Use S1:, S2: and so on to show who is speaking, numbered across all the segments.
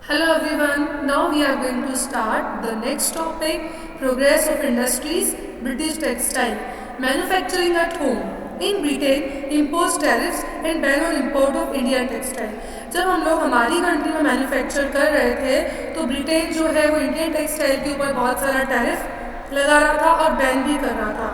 S1: Hello everyone, now we are going to start the next topic, progress of industries, British textile, manufacturing at home. In Britain, imposed tariffs and ban on import of Indian textile. जब हम लोग हमारी country में manufacture कर रहे थे तो Britain जो है वो इंडियन टेक्सटाइल के ऊपर बहुत सारा टैरिफ लगा रहा था और बैन भी कर रहा था.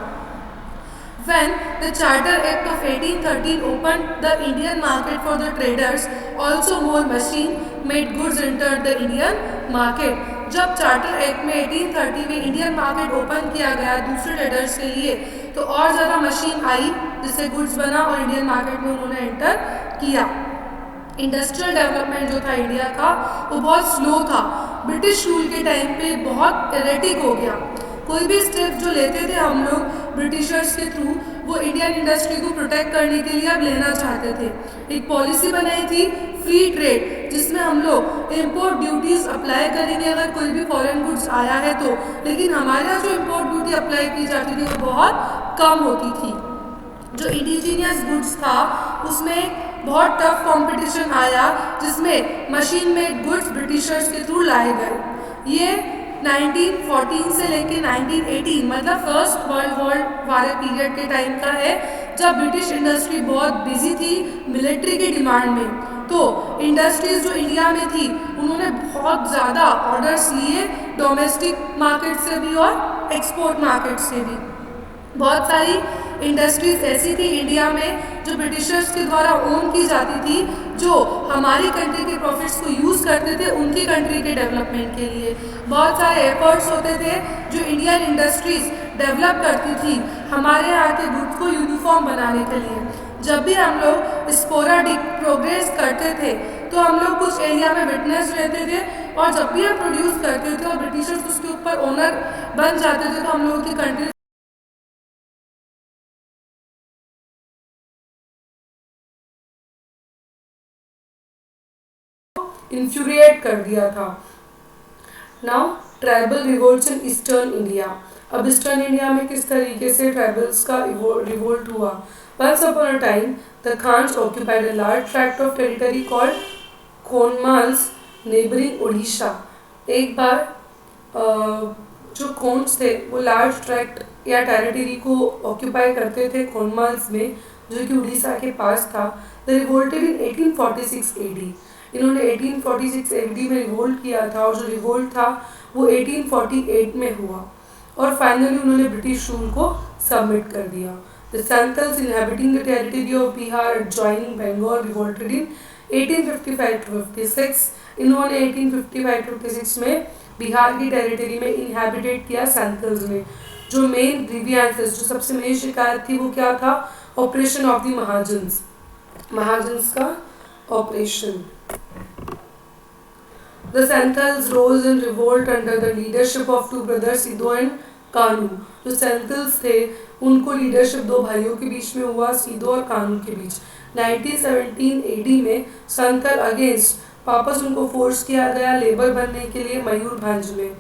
S1: When the Charter Act of 1813 opened the Indian market for the traders, also more machine-made goods entered the Indian market. जब चार्टर एक्ट में 1830 में इंडियन मार्केट ओपन किया गया दूसरे ट्रेडर्स के लिए तो और ज़्यादा मशीन आई जिससे गुड्स बना और इंडियन मार्केट में उन्होंने एंटर किया. इंडस्ट्रियल डेवलपमेंट जो था इंडिया का वो बहुत स्लो था. ब्रिटिश रूल के टाइम पे बहुत एरेटिक हो गया. कोई भी स्टेप जो लेते थे हम लोग ब्रिटिशर्स के थ्रू वो इंडियन इंडस्ट्री को प्रोटेक्ट करने के लिए अब लेना चाहते थे. एक पॉलिसी बनाई थी फ्री ट्रेड जिसमें हम लोग इम्पोर्ट ड्यूटीज़ अप्लाई करेंगे अगर कोई भी फॉरेन गुड्स आया है तो, लेकिन हमारे यहाँ जो इम्पोर्ट ड्यूटी अप्लाई की जाती थी वो बहुत कम होती थी. जो इंडिजीनियस गुड्स था उसमें बहुत टफ कंपटीशन आया जिसमें मशीन मेड गुड्स ब्रिटिशर्स के थ्रू लाए गए. ये 1914 से लेके 1918 मतलब फर्स्ट वर्ल्ड वॉर वाले पीरियड के टाइम का है जब ब्रिटिश इंडस्ट्री बहुत बिजी थी मिलिट्री की डिमांड में. तो इंडस्ट्रीज जो इंडिया में थी उन्होंने बहुत ज़्यादा ऑर्डर्स लिए डोमेस्टिक मार्केट से भी और एक्सपोर्ट मार्केट से भी. बहुत सारी इंडस्ट्रीज ऐसी थी इंडिया में जो ब्रिटिशर्स के द्वारा ओन की जाती थी जो हमारी कंट्री के प्रॉफिट्स को यूज़ करते थे उनकी कंट्री के डेवलपमेंट के लिए. बहुत सारे एफर्ट्स होते थे जो इंडियन इंडस्ट्रीज डेवलप करती थी हमारे यहाँ के गुड्स को यूनिफॉर्म बनाने के लिए. जब भी हम लोग स्पोराडिक प्रोग्रेस करते थे तो हम लोग कुछ एरिया में विटनेस रहते थे और जब भी हम प्रोड्यूस करते थे और ब्रिटिशर्स उसके ऊपर ओनर बन जाते थे तो हम लोगों की कंट्री इन्फ्यूरिएट कर दिया था. Now tribal revolts in eastern India. अब ईस्टर्न इंडिया में किस तरीके से ट्राइबल्स का रिवोल्ट हुआ. Once upon a time, the Khans occupied a large tract of territory called Khonmals, neighboring Odisha. एक बार जो खोन्स थे वो लार्ज ट्रैक्ट या टेरिटरी को ऑक्यूपाई करते थे खोनमाल्स में जो कि उड़ीसा के पास था. The revolted in 1846 AD. इन्होंने 1846 AD में रिवोल्ट किया था और जो रिवोल्ट था वो 1848 में हुआ और फाइनली उन्होंने ब्रिटिश रूल को सबमिट कर दिया. The Santals inhabiting the territory of Bihar adjoining Bengal revolted in 1855-56. इन्होंने 1855-56 में बिहार की टेरिटरी में इनहेबिटेट किया सैंतल्स ने. जो मेन ग्रीवियंसेस जो सबसे मेन शिकायत थी वो क्या था. ऑपरेशन ऑफ द महाजन्स का operation. The Santals rose in revolt under the leadership of two brothers Sidhu and कानू. जो सैंतल्स थे उनको लीडरशिप दो भाइयों के बीच में हुआ सीधो और कानू के बीच. 1917 AD में संथल अगेंस्ट वापस उनको फोर्स किया गया लेबर बनने के लिए मयूरभंज में.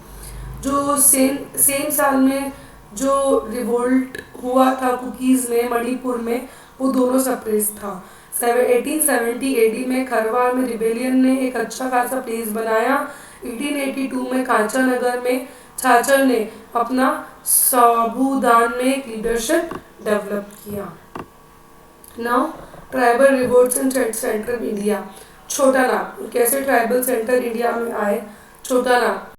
S1: जो सेम साल में जो रिवोल्ट हुआ था कुकीज़ में मणिपुर में वो दोनों सप्रेस था. 1870 AD में खरवार में रिबेलियन ने एक अच्छा खासा प्लेस बनाया. 1882 में कांचानगर में छाछर ने अपना साबूदान में एक लीडरशिप डेवलप किया. Now tribal revolts in central India. छोटा नागपुर. कैसे ट्राइबल सेंटर इंडिया में आए. छोटा नागपुर